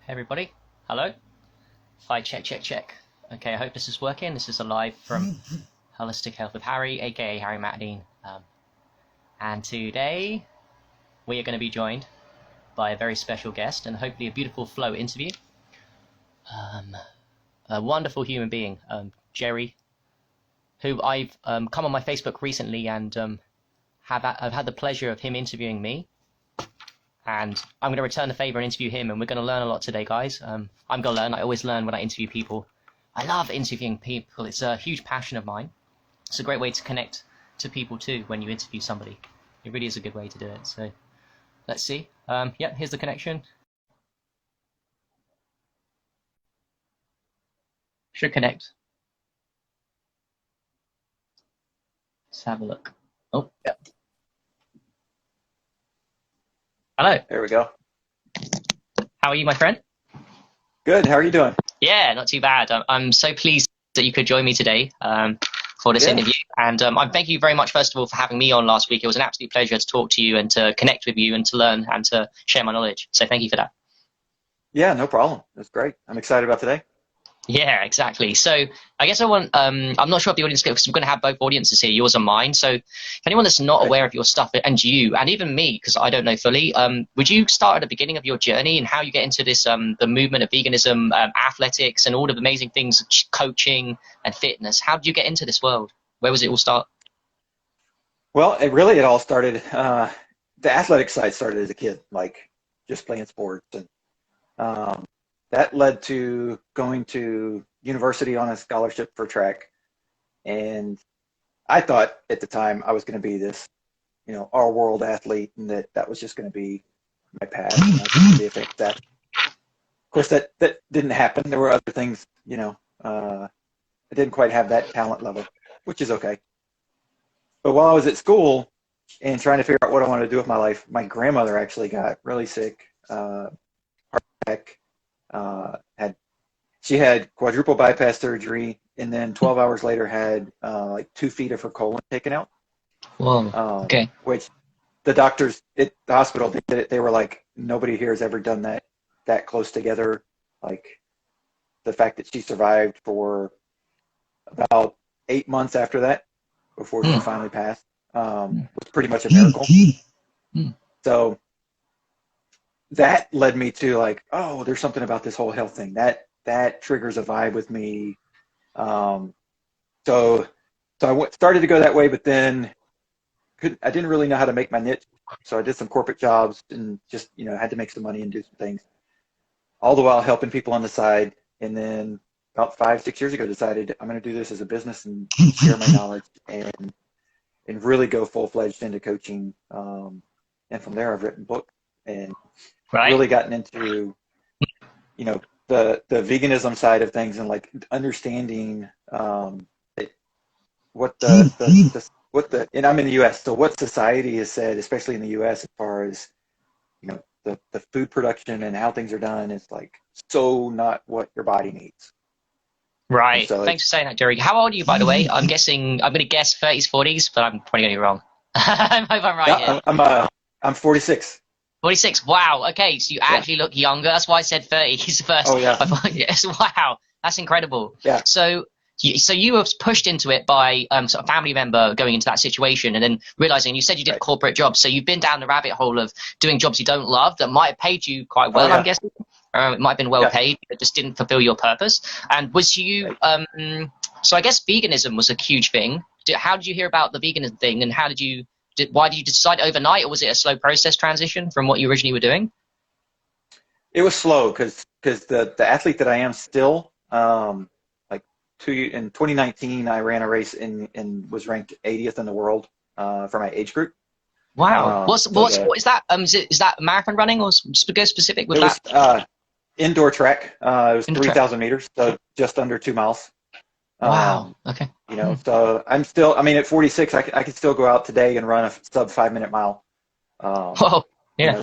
Hey everybody, hello. Hi, check. Okay, I hope this is working. This is a live from Holistic Health with Harry, aka Harry Matadine. And today we are going to be joined by a very special guest and hopefully a beautiful flow interview. A wonderful human being, Jerry, who I've come on my Facebook recently and I've had the pleasure of him interviewing me. And I'm going to return the favor and interview him, and we're going to learn a lot today, guys. I'm going to learn. I always learn when I interview people. I love interviewing people. It's a huge passion of mine. It's a great way to connect to people, too, when you interview somebody. It really is a good way to do it. So let's see. Yep, here's the connection. Should connect. Let's have a look. Oh, yeah. Hello. There we go. How are you, my friend? Good. How are you doing? Yeah, not too bad. I'm so pleased that you could join me today for this interview. And I thank you very much, first of all, for having me on last week. It was an absolute pleasure to talk to you and to connect with you and to learn and to share my knowledge. So thank you for that. Yeah, no problem. That's great. I'm excited about today. Yeah, exactly. So I guess I'm not sure if the audience, because we're going to have both audiences here, yours and mine. So if anyone that's not aware of your stuff, and you, and even me, because I don't know fully, would you start at the beginning of your journey and how you get into this, the movement of veganism, athletics, and all of the amazing things, coaching and fitness? How did you get into this world? Where was it all start? Well, it all started, the athletic side started as a kid, like just playing sports. And that led to going to university on a scholarship for track. And I thought at the time I was going to be this, all world athlete, and that was just going to be my path. And I was going to be a fake that. Of course, that didn't happen. There were other things, I didn't quite have that talent level, which is okay. But while I was at school and trying to figure out what I wanted to do with my life, my grandmother actually got really sick, heart attack. She had quadruple bypass surgery, and then 12 hours later had like 2 feet of her colon taken out. Whoa. Okay. Which the doctors at the hospital, they were like, nobody here has ever done that close together. Like the fact that she survived for about 8 months after that, before she finally passed, was pretty much a miracle. So that led me to like, oh, there's something about this whole health thing that triggers a vibe with me. So I started to go that way, but then I didn't really know how to make my niche. So I did some corporate jobs and just, had to make some money and do some things, all the while helping people on the side. And then about 5-6 years ago, decided I'm going to do this as a business and share my knowledge and really go full-fledged into coaching. And from there, I've written books and really gotten into, the veganism side of things and like understanding and I'm in the U.S. So what society has said, especially in the U.S. as far as the food production and how things are done is like so not what your body needs. Right. So thanks for saying that, Jerry. How old are you, by the way? I'm going to guess 30s, 40s, but I'm probably going to be wrong. I hope I'm right here. I'm 46. 46. Wow. Okay. So you actually look younger. That's why I said 30s first. Oh, yeah. Yes. Wow. That's incredible. Yeah. So you were pushed into it by sort of family member going into that situation and then realizing, you said you did corporate jobs. So you've been down the rabbit hole of doing jobs you don't love that might have paid you quite well, I'm guessing. It might have been well paid, but it just didn't fulfill your purpose. And was you, so I guess veganism was a huge thing. How did you hear about the veganism thing, and why did you decide overnight, or was it a slow process transition from what you originally were doing? It was slow because the athlete that I am still, in 2019, I ran a race and was ranked 80th in the world for my age group. Wow. What is that? Is that marathon running or specific with that? It was indoor track. It was 3,000 meters, so just under 2 miles. Wow. Okay. So I'm still, at 46, I could still go out today and run a sub 5-minute mile. Whoa. Yeah.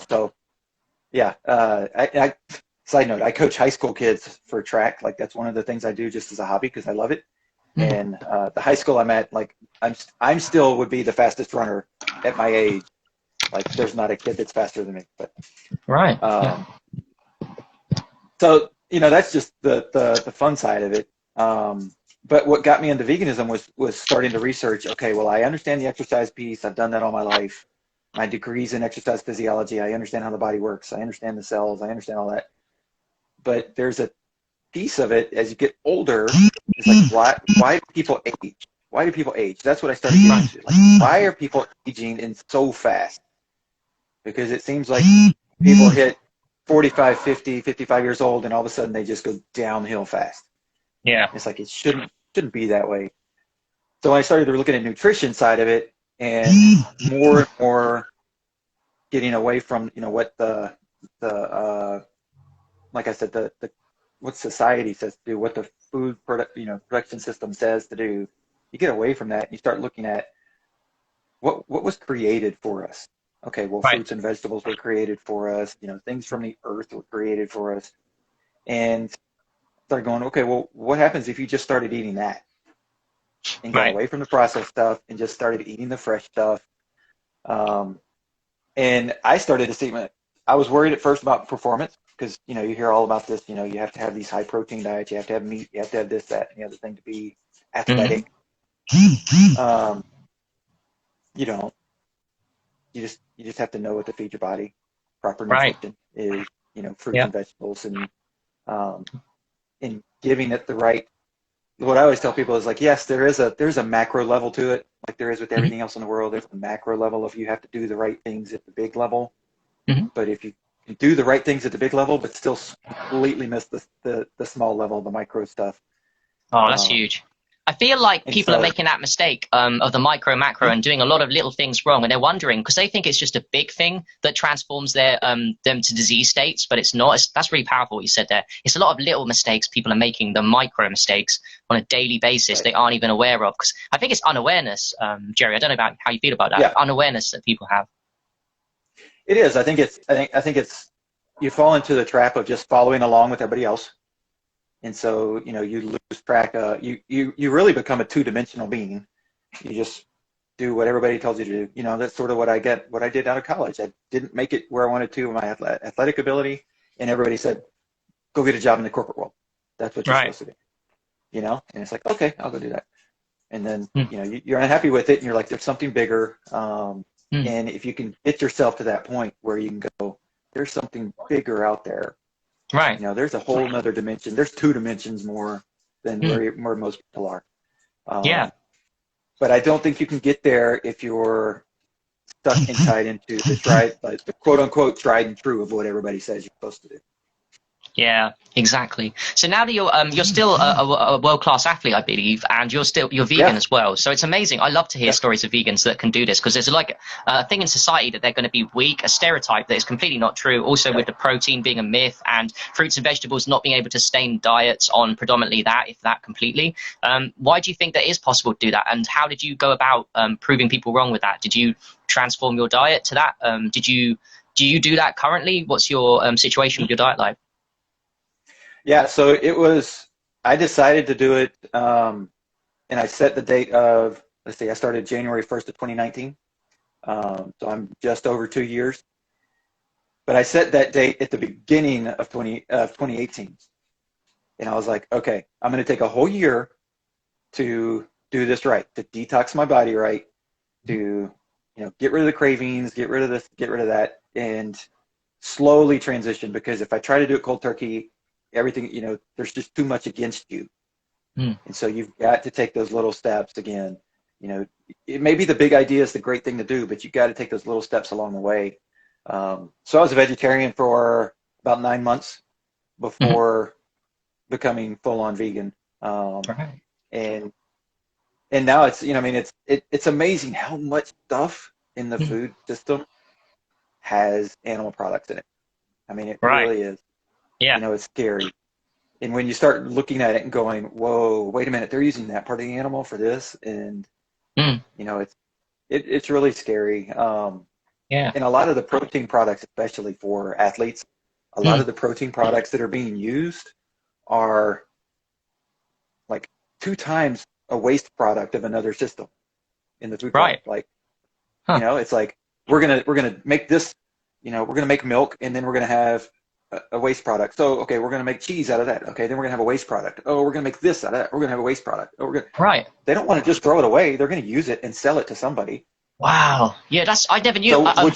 Side note, I coach high school kids for track. Like that's one of the things I do just as a hobby because I love it. And the high school I'm at, like I'm still would be the fastest runner at my age. Like there's not a kid that's faster than me. But right. So, that's just the fun side of it. But what got me into veganism was starting to research, okay, well, I understand the exercise piece. I've done that all my life. My degrees in exercise physiology. I understand how the body works. I understand the cells. I understand all that. But there's a piece of it as you get older. It's like, why do people age? Why do people age? That's what I started getting into. Like, why are people aging in so fast? Because it seems like people hit 45, 50, 55 years old, and all of a sudden they just go downhill fast. Yeah. It's like it shouldn't be that way. So I started looking at nutrition side of it, and more and more getting away from what the like I said the what society says to do, what the food production system says to do. You get away from that and you start looking at what was created for us. Okay, well, Right. fruits and vegetables were created for us. Things from the earth were created for us, and start going, okay, well, what happens if you just started eating that and got Right. away from the processed stuff and just started eating the fresh stuff? And I started to see, I was worried at first about performance because, you hear all about this, you have to have these high protein diets, you have to have meat, you have to have this, that, and the other thing to be athletic. You don't. You just have to know what to feed your body. Proper Right. nutrition is, fruits Yeah. and vegetables, and giving it the right. What I always tell people is like, yes, there's a macro level to it, like there is with everything else in the world. There's a macro level of you have to do the right things at the big level. Mm-hmm. But if you can do the right things at the big level, but still completely miss the small level, the micro stuff. Oh, that's huge. I feel like And people are so, making that mistake of the micro macro and doing a lot of little things wrong, and they're wondering because they think it's just a big thing that transforms them to disease states, but it's not. That's really powerful what you said there. It's a lot of little mistakes people are making, the micro mistakes on a daily basis right. they aren't even aware of. Because I think it's unawareness, Jerry. I don't know about how you feel about that. Yeah, Unawareness that people have. it is. I think it's you fall into the trap of just following along with everybody else. And so, you lose track. You really become a two-dimensional being. You just do what everybody tells you to do. That's sort of what I did out of college. I didn't make it where I wanted to with my athletic ability, and everybody said, "Go get a job in the corporate world. That's what you're Right. supposed to do." And it's like, okay, I'll go do that. And then, Mm. you're unhappy with it, and you're like, there's something bigger. Mm. And if you can get yourself to that point where you can go, there's something bigger out there. Right. There's a whole nother dimension. There's two dimensions more than where most people are. Yeah. But I don't think you can get there if you're stuck and tied into the quote unquote tried and true of what everybody says you're supposed to do. Yeah, exactly. So now that you're still a world-class athlete, I believe, and you're vegan Yeah. as well. So it's amazing. I love to hear Yeah. stories of vegans that can do this because there's like a thing in society that they're going to be weak, a stereotype that is completely not true. Also with the protein being a myth and fruits and vegetables not being able to sustain diets on predominantly that, if that completely. Why do you think that is possible to do that? And how did you go about proving people wrong with that? Did you transform your diet to that? Do you do that currently? What's your situation with your diet like? Yeah, so I decided to do it, and I set the date of, let's see, I started January 1st of 2019. So I'm just over 2 years. But I set that date at the beginning of 2018. And I was like, okay, I'm going to take a whole year to do this right, to detox my body right, to get rid of the cravings, get rid of this, get rid of that, and slowly transition. Because if I try to do it cold turkey, everything, there's just too much against you. And so you've got to take those little steps again. It may be the big idea is the great thing to do, but you got to take those little steps along the way. So I was a vegetarian for about 9 months before becoming full-on vegan. Right. And now it's, it's amazing how much stuff in the food system has animal products in it. I mean, it Right. really is. Yeah. It's scary. And when you start looking at it and going, whoa, wait a minute, they're using that part of the animal for this. And, it's really scary. Yeah. And a lot of the protein products, especially for athletes, a lot of the protein products that are being used are like 2 times a waste product of another system in the food Right. product. Like, Huh. it's like we're gonna make this, we're gonna make milk, and then we're gonna have a waste product. So, okay, we're going to make cheese out of that. Okay, then we're going to have a waste product. Oh, we're going to make this out of that. We're going to have a waste product. Oh, Right. they don't want to just throw it away. They're going to use it and sell it to somebody. Wow. Yeah, I never knew. So,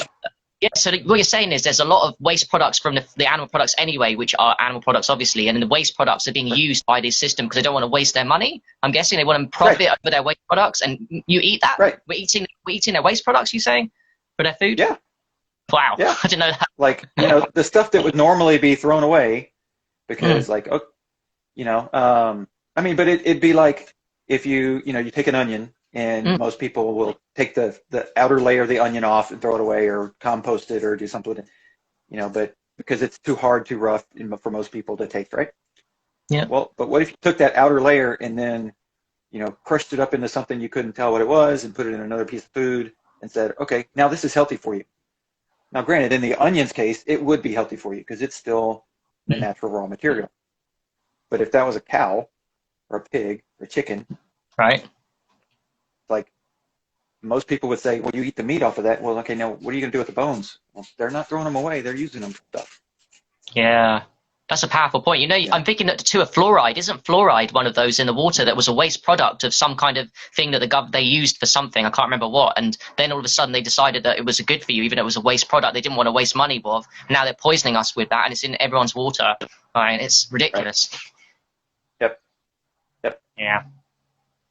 Yeah, so what you're saying is there's a lot of waste products from the animal products anyway, which are animal products, obviously, and then the waste products are being used by this system because they don't want to waste their money. I'm guessing they want to profit over their waste products, and you eat that? Right. We're eating their waste products, you saying, for their food? Yeah. Wow. Yeah. I didn't know that. Like, the stuff that would normally be thrown away because like, oh, I mean, but it'd be like if you take an onion and most people will take the outer layer of the onion off and throw it away or compost it or do something with it, but because it's too hard, too rough for most people to taste, right? Yeah. Well, but what if you took that outer layer and then, crushed it up into something you couldn't tell what it was and put it in another piece of food and said, okay, now this is healthy for you. Now, granted, in the onion's case, it would be healthy for you because it's still the natural raw material. But if that was a cow or a pig or a chicken, right? Like most people would say, well, you eat the meat off of that. Well, okay, now what are you going to do with the bones? Well, they're not throwing them away. They're using them for stuff. Yeah. That's a powerful point. I'm thinking that too, fluoride. Isn't fluoride one of those in the water that was a waste product of some kind of thing that they used for something? I can't remember what. And then all of a sudden they decided that it was good for you, even though it was a waste product. They didn't want to waste money with. Now they're poisoning us with that, and it's in everyone's water. I mean, it's ridiculous. Right. Yep. Yeah.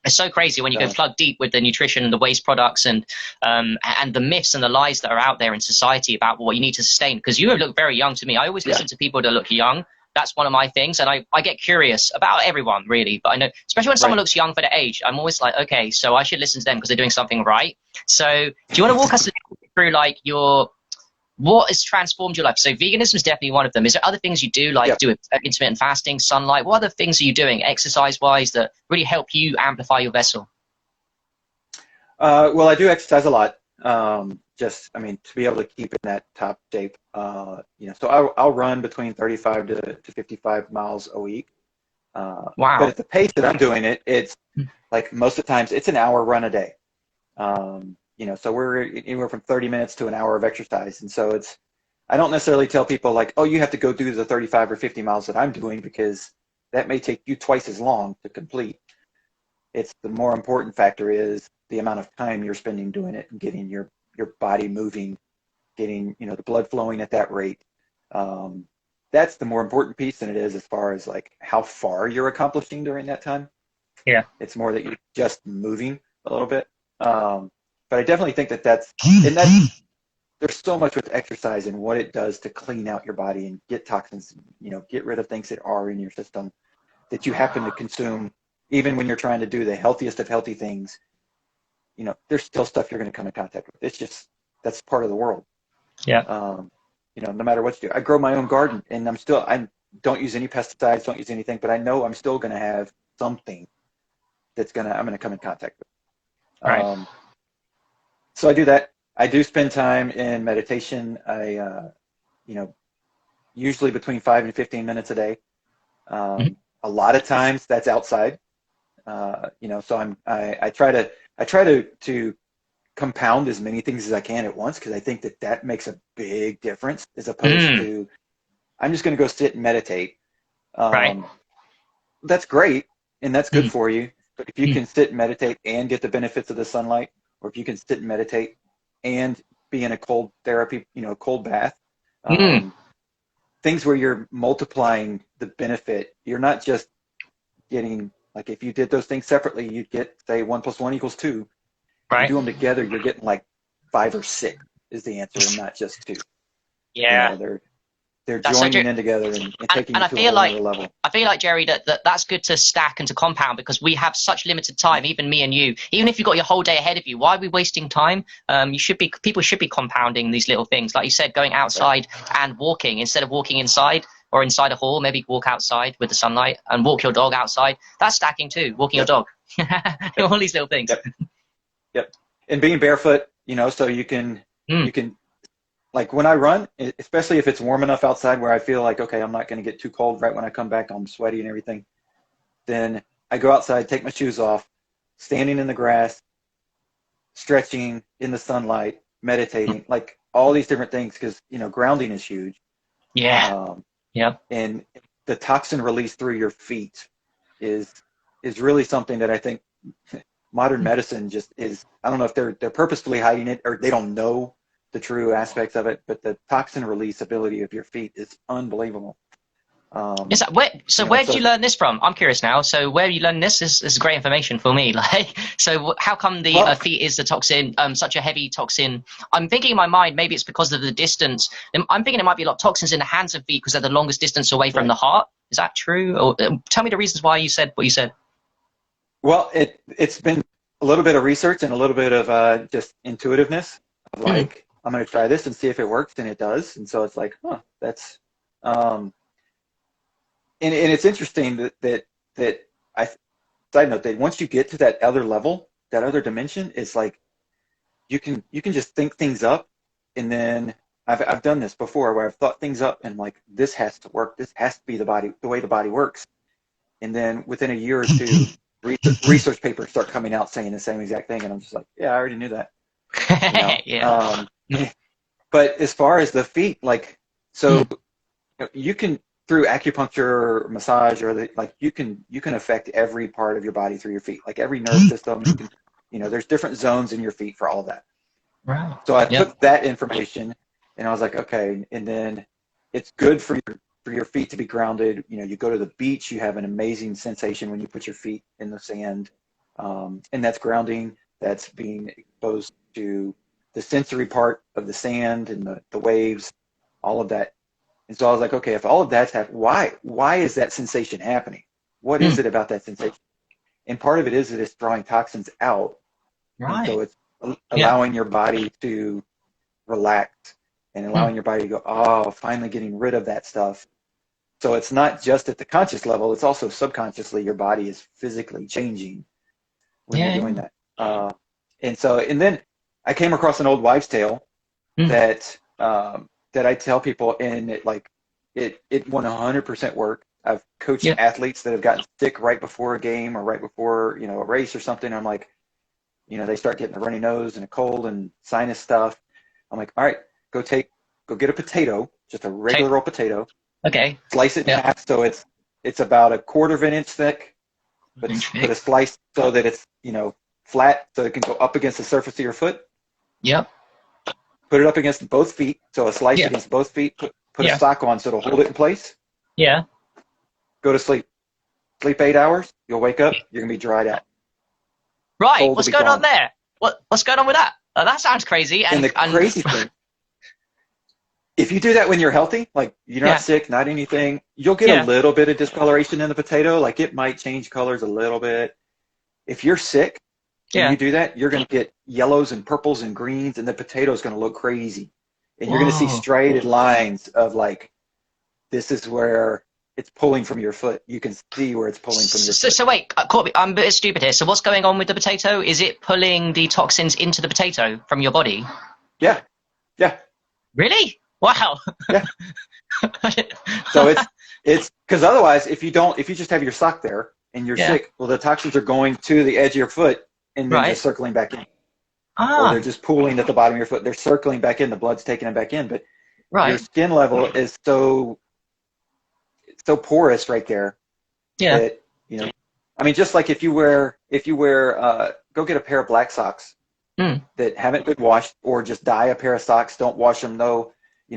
It's so crazy when you go plug deep with the nutrition and the waste products and the myths and the lies that are out there in society about what you need to sustain. Because you look very young to me. I always listen to people that look young. That's one of my things. And I get curious about everyone, really. But I know, especially when someone looks young for their age, I'm always like, okay, so I should listen to them because they're doing something right. So do you want to walk us through like what has transformed your life? So veganism is definitely one of them. Is there other things you do, like do intermittent fasting, sunlight? What other things are you doing exercise-wise that really help you amplify your vessel? Well, I do exercise a lot. To be able to keep in that top shape. So I'll run between 35 to 55 miles a week. Wow. But at the pace that I'm doing it, it's like most of the times it's an hour run a day. So we're anywhere from 30 minutes to an hour of exercise. And so I don't necessarily tell people like, oh, you have to go do the 35 or 50 miles that I'm doing because that may take you twice as long to complete. It's the more important factor is the amount of time you're spending doing it and getting your body moving, getting, the blood flowing at that rate. That's the more important piece than it is as far as like how far you're accomplishing during that time. Yeah. It's more that you're just moving a little bit. But I definitely think that's there's so much with exercise and what it does to clean out your body and get toxins, get rid of things that are in your system that you happen to consume, even when you're trying to do the healthiest of healthy things. There's still stuff you're going to come in contact with. It's just, that's part of the world. Yeah. No matter what you do. I grow my own garden and I don't use any pesticides, don't use anything, but I know I'm still going to have something I'm going to come in contact with. Right. So I do that. I do spend time in meditation. I, usually between 5 and 15 minutes a day. A lot of times that's outside. So I try to compound as many things as I can at once because I think that makes a big difference as opposed to I'm just going to go sit and meditate. Right. That's great and that's good for you. But if you can sit and meditate and get the benefits of the sunlight, or if you can sit and meditate and be in a cold therapy, cold bath, things where you're multiplying the benefit, you're not just getting, like if you did those things separately, you'd get, say, 1 + 1 = 2. Right. You do them together, you're getting like 5 or 6 is the answer, and not just 2. Yeah. They're joining in together and taking you to a whole other level. I feel like, Jerry, that's good to stack and to compound because we have such limited time, even me and you. Even if you've got your whole day ahead of you, why are we wasting time? People should be compounding these little things. Like you said, going outside and walking instead of walking inside or inside a hall, maybe walk outside with the sunlight and walk your dog outside. That's stacking too, walking your dog. All these little things. Yep. And being barefoot, so you can like when I run, especially if it's warm enough outside where I feel like, okay, I'm not going to get too cold right when I come back, I'm sweaty and everything, then I go outside, take my shoes off, standing in the grass, stretching in the sunlight, meditating, like all these different things because, grounding is huge. Yeah. Yep. And the toxin release through your feet is really something that I think modern medicine just is. I don't know if they're purposefully hiding it or they don't know the true aspects of it, but the toxin release ability of your feet is unbelievable. Is that where? So You know, where did so you learn this from? I'm curious now. So where you learn this? This is great information for me. Like, so how come the well, feet is the toxin, such a heavy toxin? I'm thinking in my mind maybe it's because of the distance. I'm thinking it might be a lot of toxins in the hands of feet because they're the longest distance away from right. the heart. Is that true? Or tell me the reasons why you said what you said. Well, it's been a little bit of research and a little bit of just intuitiveness of Mm, like, I'm going to try this and see if it works, and it does. And so it's like, huh, that's um, and it's interesting that I side note that once you get to that other level, that other dimension, is like you can just think things up, and then I've done this before where I've thought things up and like this has to work, this has to be the way the body works, and then within a year or two, research papers start coming out saying the same exact thing, and I'm just like, yeah, I already knew that, you know. yeah. But as far as the feet, like, so Mm, you can through acupuncture or massage or like you can affect every part of your body through your feet, like every nerve system. You can, there's different zones in your feet for all of that. right. So I Yep. took that information and I was like, okay, and then it's good for your feet to be grounded. You go to the beach, you have an amazing sensation when you put your feet in the sand, and that's grounding. That's being exposed to the sensory part of the sand and the waves, all of that. And so I was like, okay, if all of that's happening, why is that sensation happening? What is Mm, it about that sensation? And part of it is that it's drawing toxins out, and so right. it's Yeah. allowing your body to relax and Mm, allowing your body to go, oh, finally getting rid of that stuff. So it's not just at the conscious level, it's also subconsciously your body is physically changing when you're yeah. doing that. And then I came across an old wives' tale Mm, that I tell people, and it 100% worked. I've coached yeah. athletes that have gotten sick right before a game or right before a race or something. I'm like, they start getting a runny nose and a cold and sinus stuff. I'm like, all right, go get a potato, just a Okay. regular old potato, Okay. slice it in Yeah. half so it's about a quarter of an inch thick, but put a Intrigued. slice so that it's flat so it can go up against the surface of your foot. Yep. Put it up against both feet, so a slice Yeah. against both feet. Put a Yeah. sock on so it'll hold it in place. Yeah. Go to sleep. Sleep 8 hours. You'll wake up. You're gonna be dried out. Right. Cold will What's be going on gone. there? What's going on with that? That sounds crazy. And the And crazy thing, if you do that when you're healthy, like you're not yeah. sick, not anything, you'll get a Yeah. little bit of discoloration in the potato. Like it might change colors a little bit. If you're sick and you Yeah. do that, you're gonna get yellows and purples and greens, and the potato's gonna look crazy. And you're gonna see Whoa. striated lines of like, this is where it's pulling from your foot. You can see where it's pulling from your So, foot. so wait, Corby, I'm a bit stupid here. So what's going on with the potato? Is it pulling the toxins into the potato from your body? Yeah, yeah, Really? Wow. yeah. So it's because otherwise, if you just have your sock there and you're Yeah. sick, well, the toxins are going to the edge of your foot and then Right. just circling back in, or they're Ah. just pooling at the bottom of your foot. They're circling back in. The blood's taking them back in, but your Right. skin level is so porous right there Yeah. that I mean, just like if you wear go get a pair of black socks Mm. that haven't been washed, or just dye a pair of socks. Don't wash them though,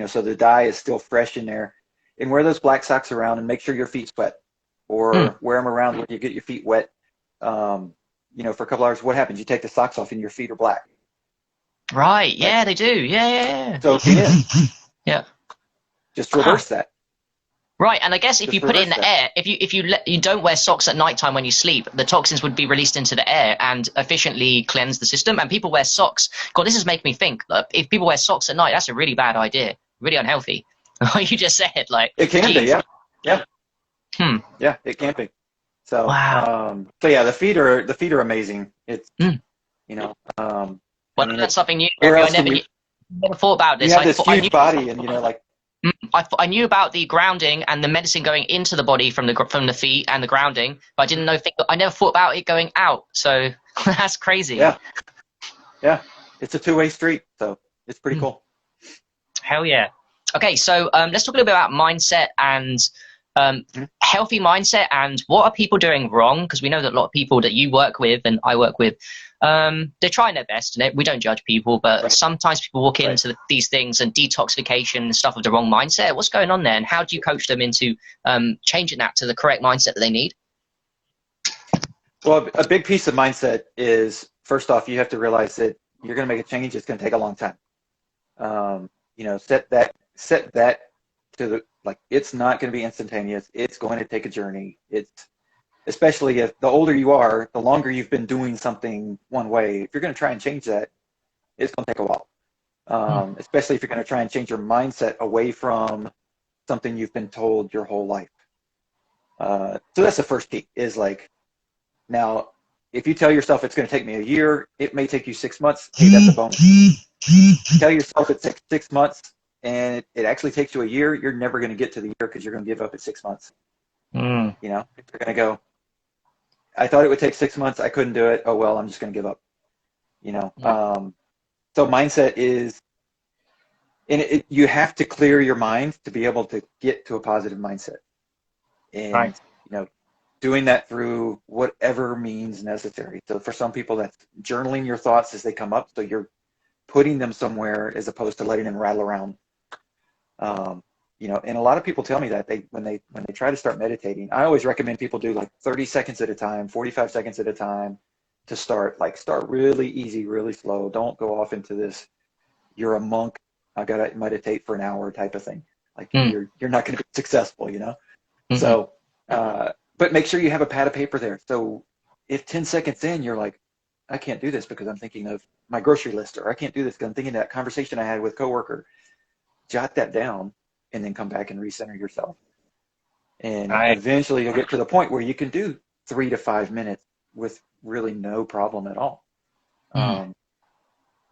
so the dye is still fresh in there. And wear those black socks around and make sure your feet sweat, Mm. or wear them around when you get your feet wet. For a couple hours. What happens? You take the socks off and your feet are black. Right. Right? Yeah, they do. Yeah. Yeah. Soaking in. Yeah. Just Huh. reverse that. Right, and I guess if Just you put it in reverse the that. air, if you don't wear socks at nighttime when you sleep, the toxins would be released into the air and efficiently cleanse the system. And people wear socks. God, this is making me think. If people wear socks at night, that's a really bad idea. Really unhealthy. What you just said, like, It can be, geez. yeah, yeah, Hmm. yeah. It can be. So, Wow. so yeah, the feet are amazing. It's Mm. you know, um, I Well, I mean, learned something new, where Jerry. I else can never thought about you this. have this huge body, and like, I knew about the grounding and the medicine going into the body from the feet and the grounding, but I didn't know. I never thought about it going out. So that's crazy. yeah, yeah, it's a two-way street, so it's pretty Hmm. cool. Hell yeah. Okay, so let's talk a little bit about mindset and healthy mindset, and what are people doing wrong? Because we know that a lot of people that you work with and I work with, they're trying their best, and we don't judge people, but Right. sometimes people walk Right. into these things and detoxification and stuff with the wrong mindset. What's going on there, and how do you coach them into changing that to the correct mindset that they need? Well, a big piece of mindset is, first off, you have to realize that you're going to make a change. It's going to take a long time. Set that to the, like, it's not going to be instantaneous. It's going to take a journey. It's, especially if the older you are, the longer you've been doing something one way. If you're going to try and change that, it's going to take a while. Hmm. Especially if you're going to try and change your mindset away from something you've been told your whole life. So that's the first key, is like, now, if you tell yourself it's going to take me a year, it may take you 6 months. Hey, that's a bonus. Tell yourself it takes 6 months and it actually takes you a year, you're never going to get to the year, because you're going to give up at 6 months. Hmm. You're going to go, I thought it would take 6 months. I couldn't do it. Oh, well, I'm just going to give up. You know, Hmm. so mindset is, and you have to clear your mind to be able to get to a positive mindset. Right. And, doing that through whatever means necessary. So for some people, that's journaling your thoughts as they come up. So you're putting them somewhere as opposed to letting them rattle around. And a lot of people tell me that when they try to start meditating, I always recommend people do like 30 seconds at a time, 45 seconds at a time to start. Like, start really easy, really slow. Don't go off into this, you're a monk, I gotta meditate for an hour type of thing. Like, Hmm. you're not going to be successful. Hmm. So, but make sure you have a pad of paper there. So if 10 seconds in, you're like, I can't do this because I'm thinking of my grocery list, or I can't do this because I'm thinking of that conversation I had with coworker, jot that down and then come back and recenter yourself. And Right. eventually you'll get to the point where you can do 3 to 5 minutes with really no problem at all. Hmm. Um,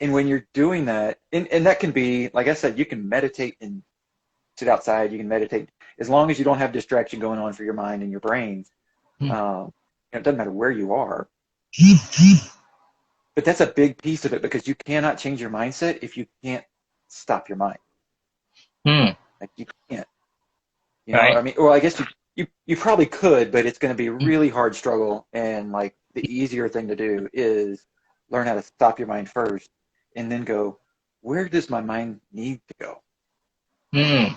and when you're doing that, and that can be, like I said, you can meditate and sit outside, you can meditate, as long as you don't have distraction going on for your mind and your brain. Hmm. It doesn't matter where you are, but that's a big piece of it, because you cannot change your mindset if you can't stop your mind. Hmm. Like, you can't, Right. I mean, well, I guess you probably could, but it's going to be a Hmm. really hard struggle. And like, the easier thing to do is learn how to stop your mind first and then go, where does my mind need to go? Hmm.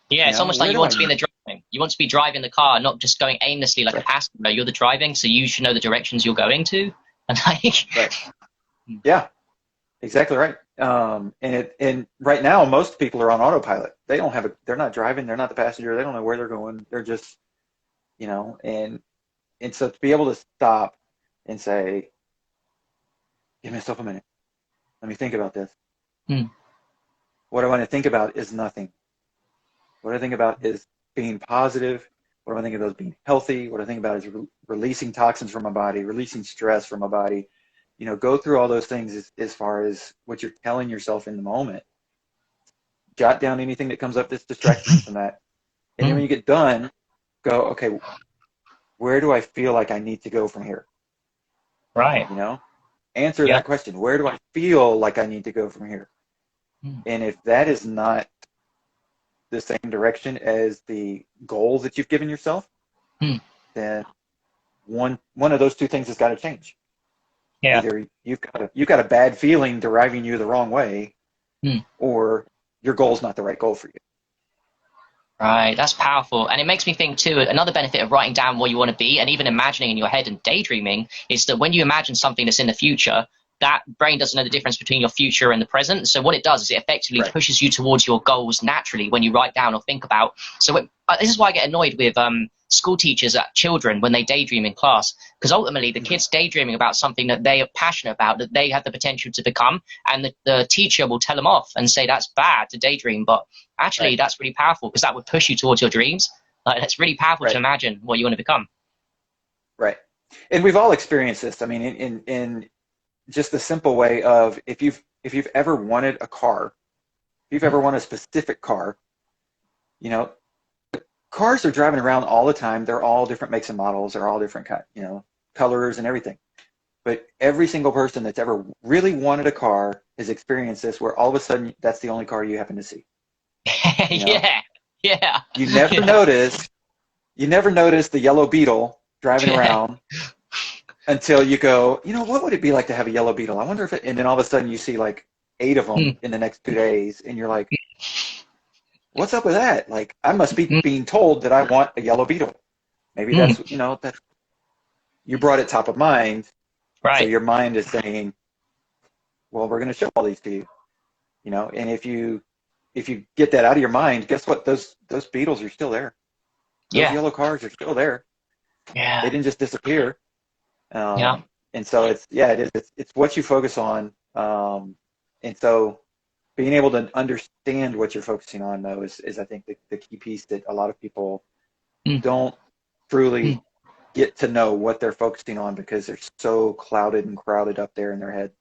Yeah, it's almost like Where you do want I to be in need? the driving. You want to be driving the car, not just going aimlessly like a Right, passenger. You're the driving, so you should know the directions you're going to. And like, right. Yeah, exactly right. And right now, most people are on autopilot. They're not driving. They're not the passenger. They don't know where they're going. They're just, and so to be able to stop and say, give myself a minute. Let me think about this. hmm. What I want to think about is nothing. What I think about is being positive. What I think about is being healthy. What I think about is releasing toxins from my body, releasing stress from my body. Go through all those things as far as what you're telling yourself in the moment. Jot down anything that comes up that's distracting you from that. And then Hmm. when you get done, go, okay, where do I feel like I need to go from here? Right. You know, Answer Yeah. that question. Where do I feel like I need to go from here? Hmm. And if that is not the same direction as the goals that you've given yourself, Hmm. then one of those two things has got to change. Yeah. Either you've got a bad feeling driving you the wrong way, Hmm. or your goal's not the right goal for you. Right, that's powerful. And it makes me think too, another benefit of writing down what you want to be and even imagining in your head and daydreaming is that when you imagine something that's in the future, that brain doesn't know the difference between your future and the present. So what it does is it effectively Right. pushes you towards your goals naturally when you write down or think about. So this is why I get annoyed with school teachers at children when they daydream in class, because ultimately the Mm-hmm. kid's daydreaming about something that they are passionate about, that they have the potential to become, and the teacher will tell them off and say that's bad to daydream, but actually Right. that's really powerful because that would push you towards your dreams. Like, that's really powerful to Right. imagine what you want to become. Right. And we've all experienced this. I mean, in just the simple way of, if you've ever wanted a car, if you've ever wanted a specific car, you know, cars are driving around all the time. They're all different makes and models. They're all different colors and everything. But every single person that's ever really wanted a car has experienced this, where all of a sudden that's the only car you happen to see. You know, Yeah, yeah, you never yeah, notice you never notice the yellow beetle driving yeah. around until you go, you know, what would it be like to have a yellow beetle? I wonder if it, and then all of a sudden you see like 8 of them Mm, in the next 2 days, and you're like, what's up with that? Like, I must be mm, being told that I want a yellow beetle. Maybe mm. that's, that you brought it top of mind. So Right. your mind is saying, well, we're going to show all these to you, and if you get that out of your mind, guess what? Those beetles are still there. Those Yeah, yellow cars are still there. They yeah, didn't just disappear. yeah. And so it is. It's what you focus on. And so being able to understand what you're focusing on, though, is I think the key piece that a lot of people Mm, don't truly mm. get to know what they're focusing on because they're so clouded and crowded up there in their head.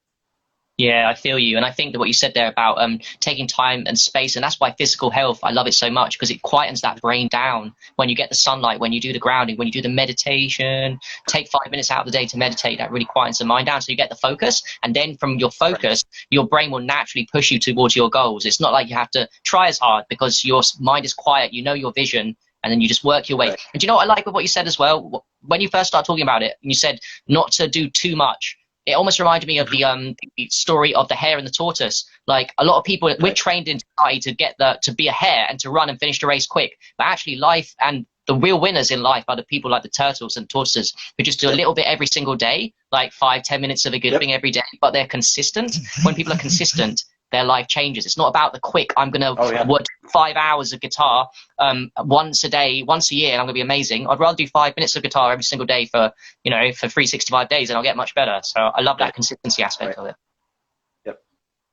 Yeah, I feel you. And I think that what you said there about taking time and space, and that's why physical health, I love it so much because it quietens that brain down when you get the sunlight, when you do the grounding, when you do the meditation, take 5 minutes out of the day to meditate, that really quietens the mind down. So you get the focus. And then from your Right. focus, your brain will naturally push you towards your goals. It's not like you have to try as hard because your mind is quiet, you know your vision, and then you just work your way. Right. And do you know what I like with what you said as well? When you first started talking about it, you said not to do too much. It almost reminded me of Mhm. the story of the hare and the tortoise. Like a lot of people, we're Right. trained in society to be a hare and to run and finish the race quick. But actually, life and the real winners in life are the people like the turtles and tortoises who just do a Yep. little bit every single day, like 5, 10 minutes of a good Yep. thing every day. But they're consistent. When people are consistent, their life changes. It's not about the quick. I'm gonna Oh yeah. work 5 hours of guitar once a day, once a year, and I'm gonna be amazing. I'd rather do 5 minutes of guitar every single day for 365 days, and I'll get much better. So I love that Right. consistency aspect Right. of it. Yep.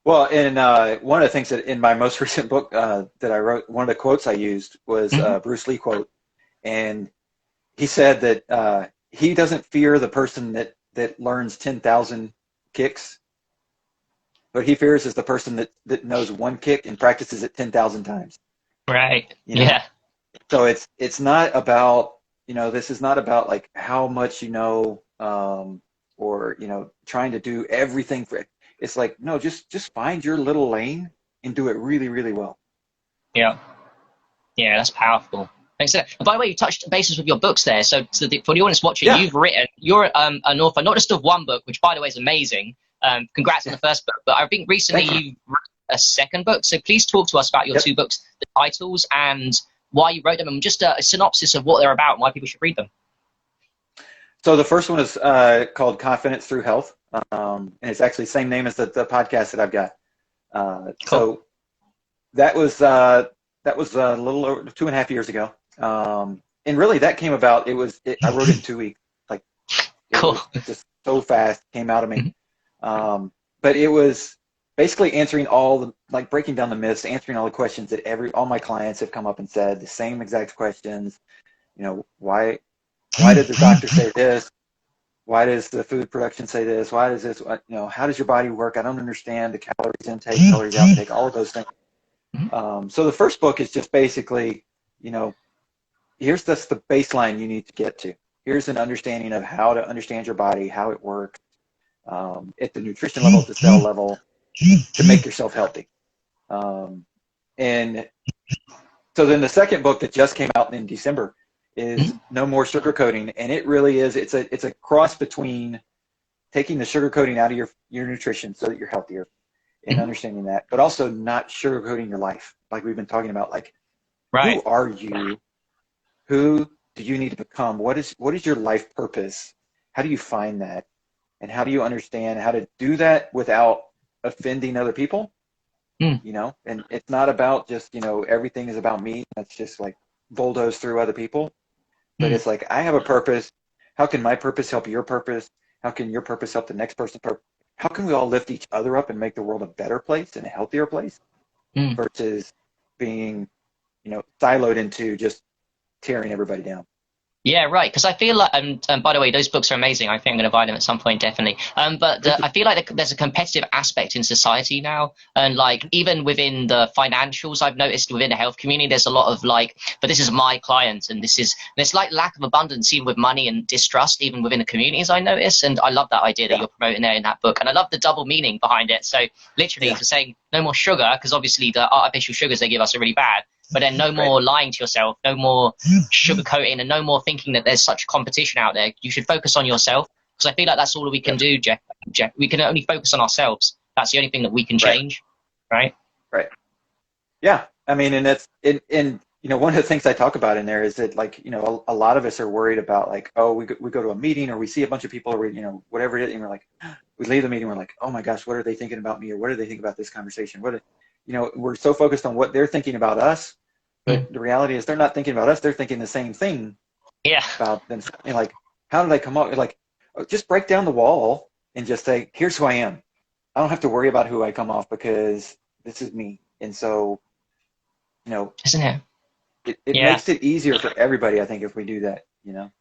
Well, and one of the things that in my most recent book that I wrote, one of the quotes I used was Hmm. Bruce Lee quote, and he said that he doesn't fear the person that learns 10,000 kicks. What he fears is the person that knows one kick and practices it 10,000 times. Right. You know, Yeah. so it's not about this is not about like how much or trying to do everything for it. It's like no, just find your little lane and do it really really well. Yeah. Yeah. That's powerful. Thanks. By the way, you touched bases with your books there. So, for the audience watching, Yeah, you're an author, not just of one book, which by the way is amazing. Congrats on yeah. the first book, but I think recently Thank you. you wrote a second book. So please talk to us about your Yep. two books, the titles, and why you wrote them, and just a synopsis of what they're about and why people should read them. So the first one is called Confidence Through Health, and it's actually the same name as the podcast that I've got. Cool. So that was a little over 2.5 years ago, and really that came about. I wrote it in 2 weeks. Like it Cool. was just so fast, came out of me. But it was basically answering like breaking down the myths, answering all the questions that all my clients have come up and said the same exact questions. Why did the doctor say this? Why does the food production say this? Why does this? How does your body work? I don't understand the calories intake, calories outtake, all of those things. So the first book is just basically, you know, here's just the baseline you need to get to. Here's an understanding of how to understand your body, how it works, at the nutrition level, at the cell level, to make yourself healthy. And so then the second book that just came out in December is No More Sugarcoating, and it really is. It's a cross between taking the sugarcoating out of your nutrition so that you're healthier and understanding that, but also not sugarcoating your life, like we've been talking about. Like, who Right. are you? Who do you need to become? What is your life purpose? How do you find that? And how do you understand how to do that without offending other people? Mm. And it's not about just, everything is about me. That's just like bulldoze through other people. But Mm. it's like, I have a purpose. How can my purpose help your purpose? How can your purpose help the next person's purpose? How can we all lift each other up and make the world a better place and a healthier place Mm. versus being, siloed into just tearing everybody down? Yeah, right. Because I feel like, by the way, those books are amazing. I think I'm going to buy them at some point, definitely. But Thank you. I feel like there's a competitive aspect in society now, and like even within the financials, I've noticed within the health community, there's a lot of like, but this is my client, and there's like lack of abundance even with money and distrust even within the communities. I notice, and I love that idea that Yeah. you're promoting there in that book, and I love the double meaning behind it. So literally, Yeah. for saying no more sugar, because obviously the artificial sugars they give us are really bad. But then no Right. more lying to yourself, no more sugarcoating, and no more thinking that there's such competition out there. You should focus on yourself because I feel like that's all we can Yep. do, Jeff. We can only focus on ourselves. That's the only thing that we can Right. change, right? Right. Yeah. I mean, and that's in one of the things I talk about in there is that like a lot of us are worried about like, oh, we go to a meeting or we see a bunch of people or whatever it is, and we're like, we leave the meeting, we're like, oh my gosh, what are they thinking about me, or what do they think about this conversation, we're so focused on what they're thinking about us, Mm. but the reality is they're not thinking about us, they're thinking the same thing Yeah. about them. And like, how did I come up? Like, just break down the wall and just say, here's who I am. I don't have to worry about who I come off because this is me. And so, you know, Isn't it? it Yeah. makes it easier for everybody, I think, if we do that.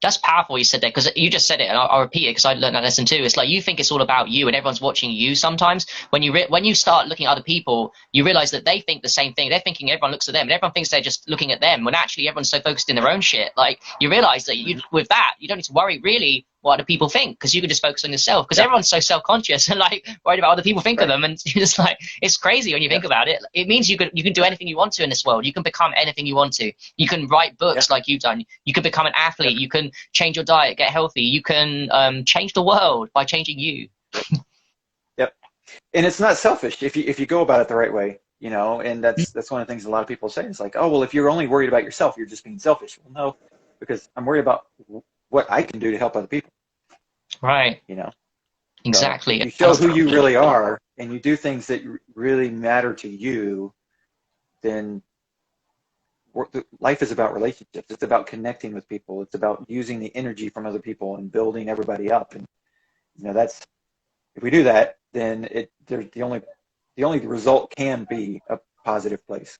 That's powerful you said that because you just said it and I'll repeat it because I learned that lesson too. It's like you think it's all about you and everyone's watching you sometimes. When you start looking at other people, you realize that they think the same thing. They're thinking everyone looks at them and everyone thinks they're just looking at them when actually everyone's so focused in their own shit. Like you realize that with that, you don't need to worry really what other people think because you can just focus on yourself because Yeah. everyone's so self-conscious and like worried about what other people think of Right. them and you're just like it's crazy when you think Yeah. about it. It means you can do anything you want to in this world. You can become anything you want to. You can write Yeah. books like you've done. You can become an athlete. Yep. You can change your diet, get healthy. You can change the world by changing you. Yep. Yep. And it's not selfish if you go about it the right way, and that's one of the things a lot of people say. It's like, oh, well, if you're only worried about yourself, you're just being selfish. Well, no, because I'm worried about what I can do to help other people, Right. you know. So if Exactly. you show who you really are and you do things that really matter to you, then life is about relationships. It's about connecting with people. It's about using the energy from other people and building everybody up. And that's if we do that, then the only result can be a positive place.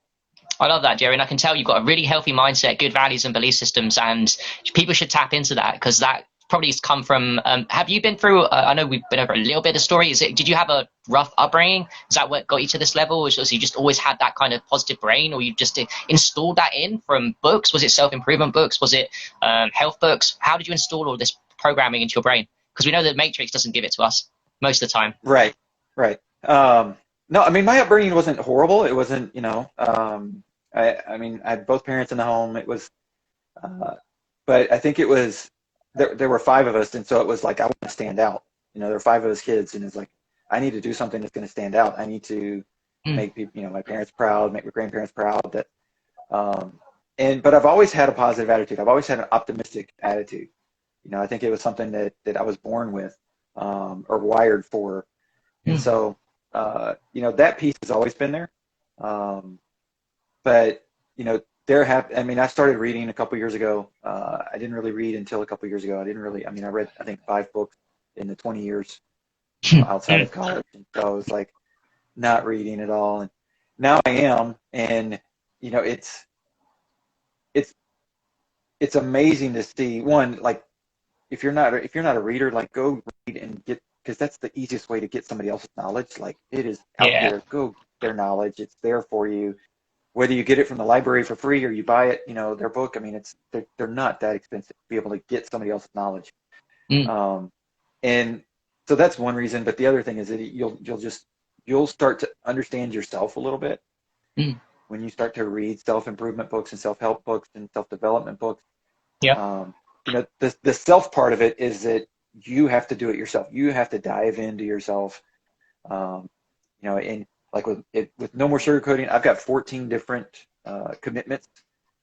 I love that, Jerry. And I can tell you've got a really healthy mindset, good values and belief systems, and people should tap into that because that probably has come from. Have you been through? I know we've been over a little bit of the story. Did you have a rough upbringing? Is that what got you to this level? Or was you just always had that kind of positive brain, or you just installed that in from books? Was it self-improvement books? Was it health books? How did you install all this programming into your brain? Because we know that Matrix doesn't give it to us most of the time. Right, right. No, I mean my upbringing wasn't horrible. It wasn't, I mean I had both parents in the home. It was, but I think it was there were five of us, and so it was like I want to stand out. There were five of us kids, and it's like I need to do something that's going to stand out. I need to Mm. make people, my parents proud, make my grandparents proud. But I've always had a positive attitude. I've always had an optimistic attitude. I think it was something that I was born with, or wired for. And Mm. so, that piece has always been there. But, I mean, I started reading a couple years ago. I didn't really read until a couple years ago. I read, I think, 5 books in the 20 years, outside of college. And so I was like not reading at all. And now I am. And, it's, it's amazing to see one, like, if you're not a reader, like go read and get, because that's the easiest way to get somebody else's knowledge. Like it is out Yeah. there. Go get their knowledge. It's there for you. Whether you get it from the library for free or you buy it, their book. I mean, they're not that expensive to be able to get somebody else's knowledge. Mm. And so that's one reason. But the other thing is that you'll start to understand yourself a little bit Mm. when you start to read self-improvement books and self-help books and self-development books. Yeah. The self part of it is that you have to do it yourself. You have to dive into yourself. And like with no more sugarcoating, I've got 14 different commitments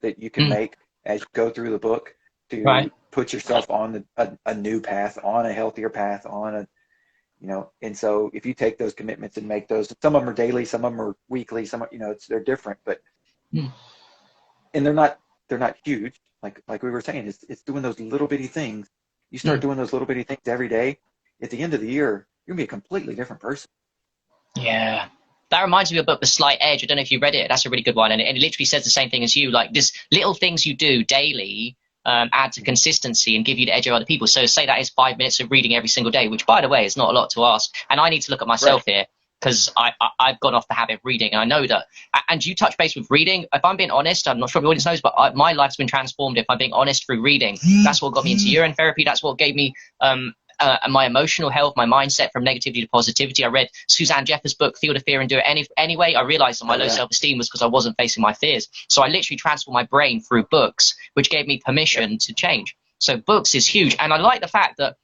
that you can Mm. make as you go through the book to Right. put yourself on a new path, on a healthier path, and so if you take those commitments and make those, some of them are daily, some of them are weekly, they're different, but Mm. and they're not huge. Like we were saying, it's doing those little bitty things. You start Mm. doing those little bitty things every day. At the end of the year, you're gonna be a completely different person. Yeah. That reminds me of a book, The Slight Edge. I don't know if you read it. That's a really good one. And it literally says the same thing as you. Like, there's little things you do daily add to consistency and give you the edge of other people. So say that is 5 minutes of reading every single day, which, by the way, is not a lot to ask. And I need to look at myself here, because I've gone off the habit of reading, and I know that. And you touch base with reading. If I'm being honest, I'm not sure if the audience knows, but my life's been transformed, if I'm being honest, through reading. That's what got me into urine therapy. That's what gave me my emotional health, my mindset from negativity to positivity. I read Suzanne Jeffers' book, Feel the Fear and Do It Anyway. I realized that my low self-esteem was because I wasn't facing my fears. So I literally transformed my brain through books, which gave me permission to change. So books is huge. And I like the fact that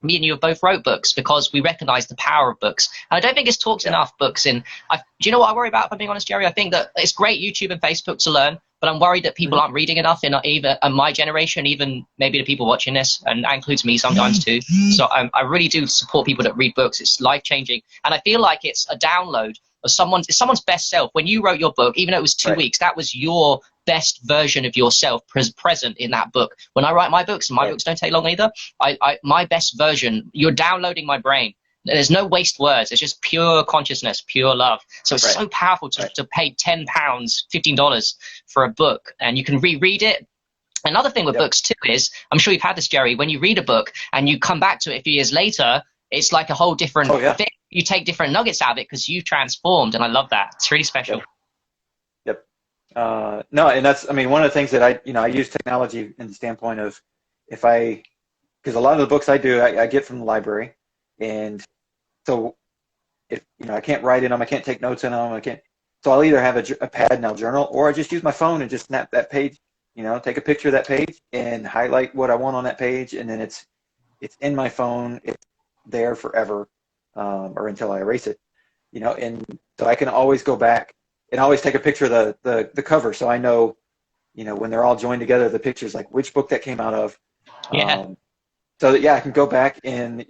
me and you have both wrote books, because we recognize the power of books. And I don't think it's talked enough, books. Do you know what I worry about, if I'm being honest, Jerry? I think that it's great YouTube and Facebook to learn, but I'm worried that people aren't reading enough in my generation, even maybe the people watching this, and that includes me sometimes too. So I really do support people that read books. It's life-changing. And I feel like it's a download of someone's best self. When you wrote your book, even though it was 2 weeks, that was your best version of yourself present in that book. When I write my books, and my books don't take long either, my best version, you're downloading my brain. There's no waste words. It's just pure consciousness, pure love. So it's so powerful to pay £10, $15 for a book, and you can reread it. Another thing with books too is, I'm sure you've had this, Jerry, when you read a book and you come back to it a few years later, it's like a whole different thing. You take different nuggets out of it because you've transformed, and I love that. It's really special. No, and that's, I mean, one of the things that I use technology in the standpoint of, because a lot of the books I do, I get from the library, and so if, I can't write in them, I can't take notes in them, so I'll either have a pad and I'll journal, or I just use my phone and just snap that page, take a picture of that page and highlight what I want on that page, and then it's in my phone, it's there forever, or until I erase it, and so I can always go back and always take a picture of the cover, so I know, when they're all joined together, the pictures, like which book that came out of. So that, I can go back in,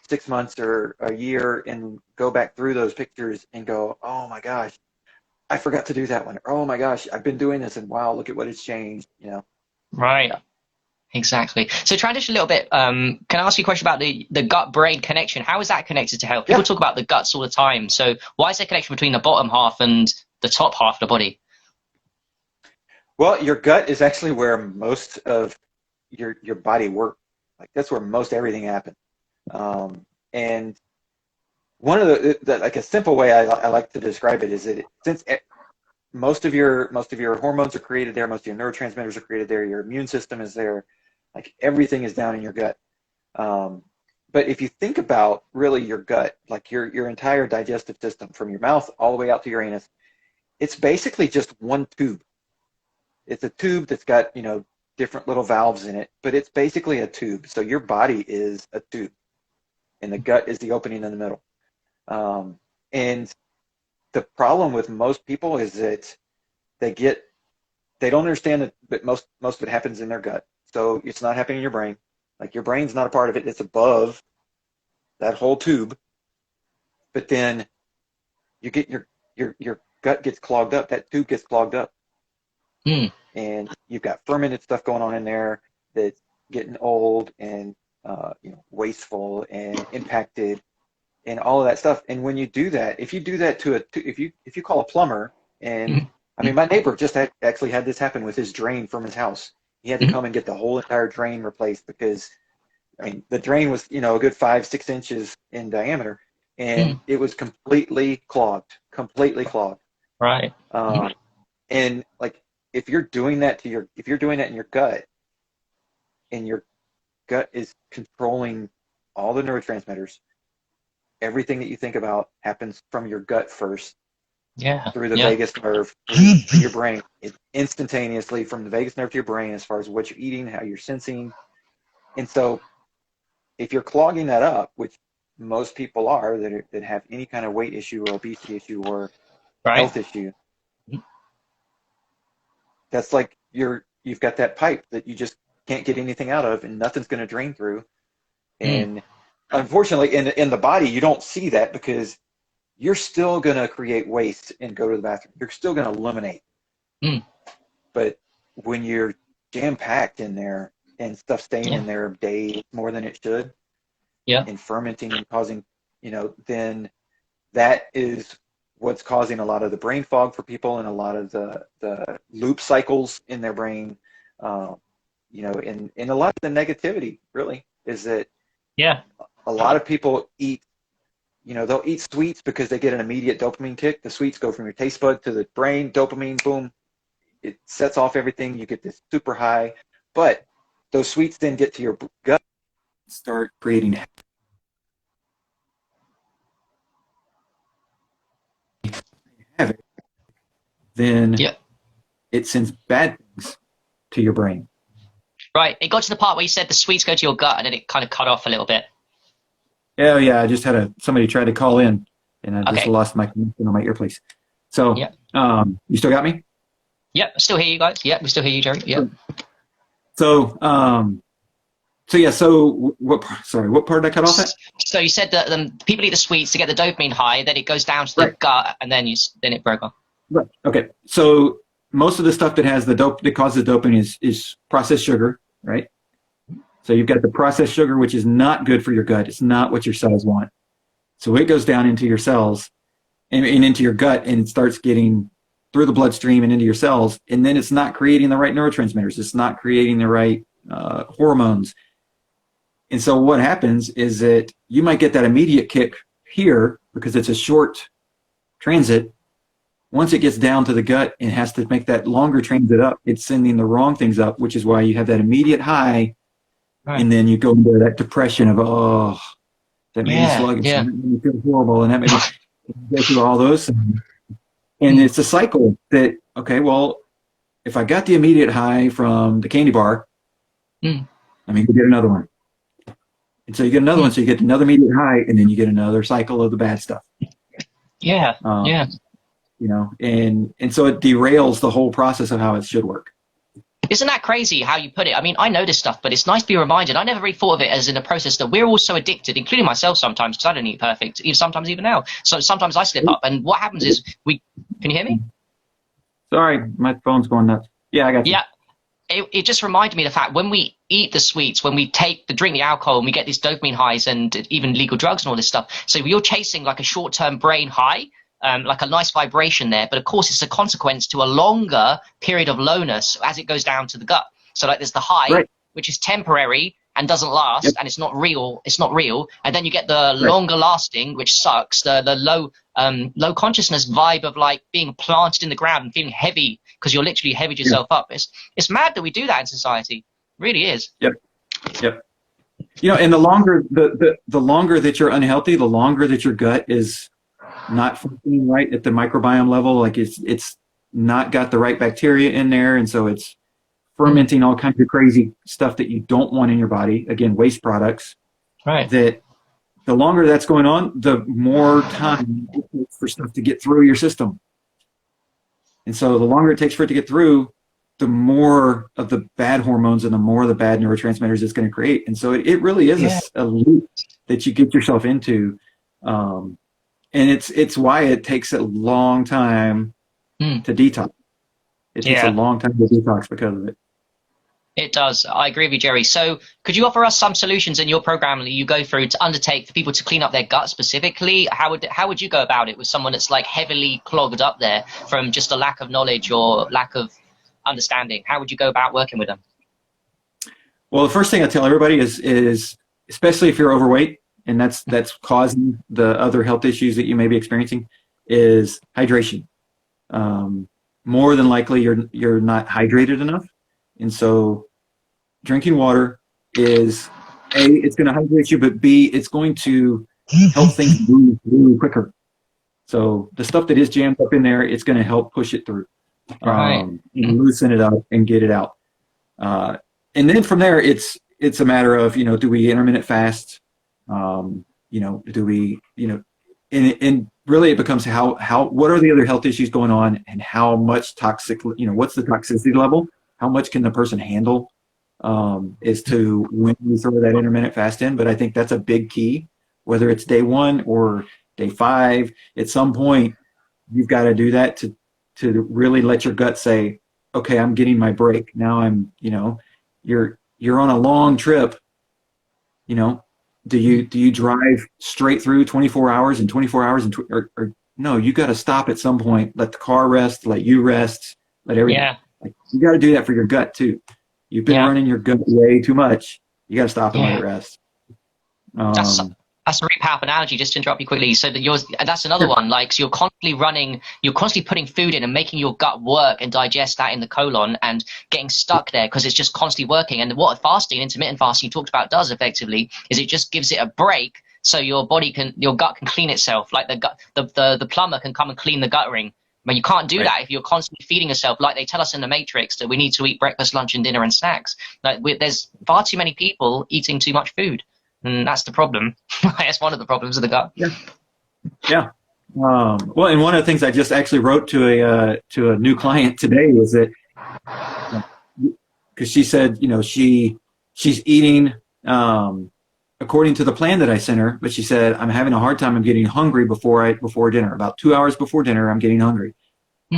6 months or a year and go back through those pictures and go, oh my gosh, I forgot to do that one. Or, oh my gosh, I've been doing this, and wow, look at what it's changed, Right. Yeah. Exactly. So transition a little bit. Can I ask you a question about the gut-brain connection? How is that connected to health? People talk about the guts all the time. So why is there a connection between the bottom half and the top half of the body? Well, your gut is actually where most of your body works. Like, that's where most everything happens. And one of the like a simple way I like to describe it is that since most of your hormones are created there, most of your neurotransmitters are created there, your immune system is there, like everything is down in your gut. But if you think about really your gut, like your entire digestive system, from your mouth all the way out to your anus, it's basically just one tube. It's a tube that's got, different little valves in it, but it's basically a tube. So your body is a tube, and the gut is the opening in the middle. And the problem with most people is that they don't understand that most of it happens in their gut. So it's not happening in your brain. Like, your brain's not a part of it. It's above that whole tube. But then you get your gut gets clogged up. That tube gets clogged up. And you've got fermented stuff going on in there that's getting old and wasteful and impacted and all of that stuff. And when you do that, if you do that if you call a plumber, and I mean, my neighbor just actually had this happen with his drain from his house. He had to come and get the whole entire drain replaced because, I mean, the drain was, a good 5-6 inches in diameter, and it was completely clogged. Right. And like, if you're doing that in your gut, and your gut is controlling all the neurotransmitters, everything that you think about happens from your gut first. Through the vagus nerve to your brain. It's instantaneously from the vagus nerve to your brain, as far as what you're eating, how you're sensing. And so if you're clogging that up, which most people are that have any kind of weight issue or obesity issue or health issue, that's like you've got that pipe that you just can't get anything out of, and nothing's going to drain through. And unfortunately, in the body, you don't see that, because you're still going to create waste and go to the bathroom. You're still going to eliminate. But when you're jam-packed in there and stuff staying in there days more than it should, and fermenting and causing, then that is what's causing a lot of the brain fog for people, and a lot of the loop cycles in their brain. and a lot of the negativity really is that Yeah. a lot of people eat, they'll eat sweets because they get an immediate dopamine kick. The sweets go from your taste bud to the brain, dopamine, boom. It sets off everything. You get this super high, but those sweets then get to your gut, start creating havoc. Then Yeah. it sends bad things to your brain. Right. It got to the part where you said the sweets go to your gut, and then it kind of cut off a little bit. Oh yeah, I just had somebody try to call in, and I just Okay. lost my connection on my earpiece. So, Yeah. You still got me? Yep. Still hear you guys. Yep. We still hear you, Jerry. Yep. So, yeah. So, what part did I cut off at? So you said that people eat the sweets to get the dopamine high, then it goes down to the Right. gut, and then it broke off. Right. Okay. So most of the stuff that has that causes dopamine is processed sugar, right? So you've got the processed sugar, which is not good for your gut. It's not what your cells want. So it goes down into your cells and into your gut, and it starts getting through the bloodstream and into your cells, and then it's not creating the right neurotransmitters. It's not creating the right hormones. And so what happens is that you might get that immediate kick here because it's a short transit. Once it gets down to the gut and has to make that longer transit up, it's sending the wrong things up, which is why you have that immediate high, Right. and then you go into that depression of, oh, that made me sluggish, Yeah. and that made me feel horrible, and that made me go through all those things. And it's a cycle that, okay, well, if I got the immediate high from the candy bar, Mm. I mean, you get another one. And so you get another one, so you get another immediate high, and then you get another cycle of the bad stuff. Yeah. Yeah. And so it derails the whole process of how it should work. Isn't that crazy how you put it? I mean, I know this stuff, but it's nice to be reminded. I never really thought of it as in a process that we're all so addicted, including myself sometimes, because I don't eat perfect, sometimes even now. So sometimes I slip up, and what happens is can you hear me? Sorry, my phone's going nuts. Yeah, I got you. Yeah. It just reminded me of the fact when we eat the sweets, when we drink the alcohol, and we get these dopamine highs and even legal drugs and all this stuff. So you're chasing like a short-term brain high, like a nice vibration there. But of course, it's a consequence to a longer period of lowness as it goes down to the gut. So like there's the high, Right. which is temporary and doesn't last, Yep. and it's not real. It's not real. And then you get the longer lasting, which sucks. The low consciousness vibe of like being planted in the ground and feeling heavy because you're literally heavied yourself up. It's mad that we do that in society. It really is. Yep. And the longer the longer that you're unhealthy, the longer that your gut is not functioning right at the microbiome level, like it's not got the right bacteria in there, and so it's fermenting all kinds of crazy stuff that you don't want in your body. Again, waste products. Right. That the longer that's going on, the more time it takes for stuff to get through your system. And so the longer it takes for it to get through, the more of the bad hormones and the more of the bad neurotransmitters it's going to create. And so it really is a loop that you get yourself into. And it's why it takes a long time to detox. It takes a long time to detox because of it. It does. I agree with you, Jerry. So could you offer us some solutions in your program that you go through to undertake for people to clean up their gut specifically? How would you go about it with someone that's like heavily clogged up there from just a lack of knowledge or lack of understanding? How would you go about working with them? Well, the first thing I tell everybody is especially if you're overweight and that's causing the other health issues that you may be experiencing, is hydration. More than likely you're not hydrated enough. And so drinking water is A, it's going to hydrate you, but B, it's going to help things move really quicker. So the stuff that is jammed up in there, it's going to help push it through, and loosen it up and get it out. And then from there, it's a matter of, do we intermittent fast? Do we, and really it becomes what are the other health issues going on, and how much toxic, what's the toxicity level? How much can the person handle as to when you throw that intermittent fast in. But I think that's a big key, whether it's day 1 or day 5, at some point you've got to do that to really let your gut say, okay, I'm getting my break. Now you're on a long trip, do you drive straight through 24 hours and 24 hours or no, you got to stop at some point, let the car rest, let you rest, let everything. Yeah. Like, you got to do that for your gut too. You've been Yeah. running your gut way too much. You got to stop and let it Yeah. rest. That's Um, that's a really powerful analogy. Just to interrupt you quickly, so that yours, that's another sure. one. Like, so you're constantly running, you're constantly putting food in and making your gut work and digest that in the colon and getting stuck there because it's just constantly working. And what fasting, intermittent fasting, you talked about, does effectively is it just gives it a break so your gut can clean itself. Like the plumber can come and clean the guttering. But you can't do Right. that if you're constantly feeding yourself. Like they tell us in the Matrix that we need to eat breakfast, lunch, and dinner and snacks. Like there's far too many people eating too much food. And that's the problem. That's one of the problems of the gut. Yeah. Yeah. Well, and one of the things I just actually wrote to a new client today was that, because she said, she's eating according to the plan that I sent her, but she said, I'm having a hard time. I'm getting hungry before dinner. About 2 hours before dinner, I'm getting hungry.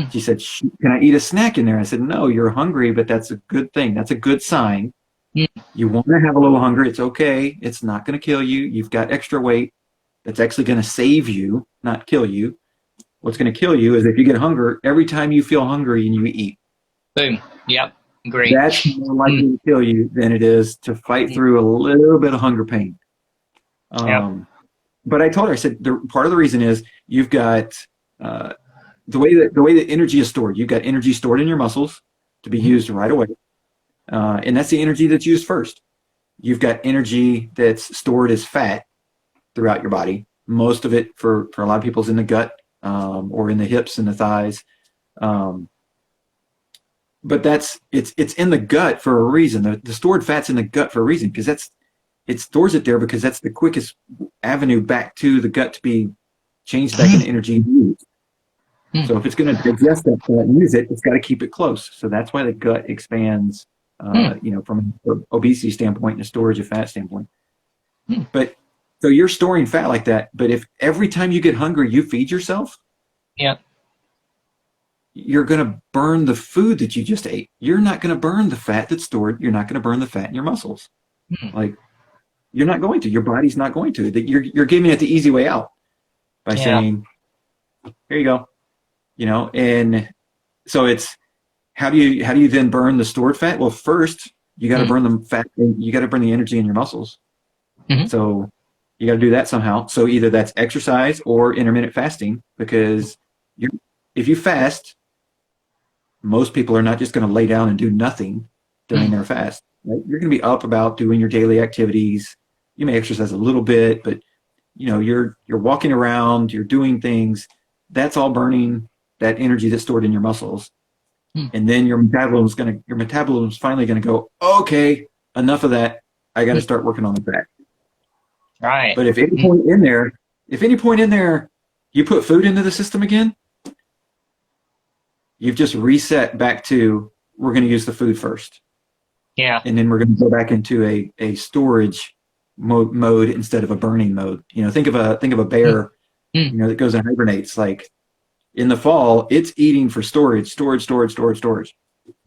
She said, can I eat a snack in there? I said, no, you're hungry, but that's a good thing. That's a good sign. You want to have a little hunger. It's okay. It's not going to kill you. You've got extra weight. That's actually going to save you, not kill you. What's going to kill you is if you get hunger, every time you feel hungry and you eat. Boom. Yep. Agree. That's more likely to kill you than it is to fight through a little bit of hunger pain. Yep. But I told her, I said, part of the reason is you've got the way that energy is stored. You've got energy stored in your muscles to be used right away. And that's the energy that's used first. You've got energy that's stored as fat throughout your body. Most of it for a lot of people is in the gut or in the hips and the thighs. But it's in the gut for a reason. The stored fat's in the gut for a reason, because it stores it there because that's the quickest avenue back to the gut to be changed back into energy and used. So if it's going to digest that fat and use it, it's got to keep it close. So that's why the gut expands, from an obesity standpoint and a storage of fat standpoint. But so you're storing fat like that. But if every time you get hungry, you feed yourself, you're going to burn the food that you just ate. You're not going to burn the fat that's stored. You're not going to burn the fat in your muscles. Like, you're not going to. Your body's not going to. You're giving it the easy way out by saying, "Here you go." And so it's how do you then burn the stored fat? Well, first you got to burn the fat. You got to burn the energy in your muscles. So you got to do that somehow. So either that's exercise or intermittent fasting, because if you fast, most people are not just going to lay down and do nothing during their fast. Right? You're going to be up about doing your daily activities. You may exercise a little bit, but you're walking around, you're doing things. That's all burning that energy that's stored in your muscles. And then your metabolism's finally going to go, okay, enough of that. I got to start working on the fat. Right. But if any point in there you put food into the system again, you've just reset back to, we're going to use the food first. Yeah. And then we're going to go back into a storage mode instead of a burning mode. Think of a bear, that goes and hibernates. Like, in the fall, it's eating for storage.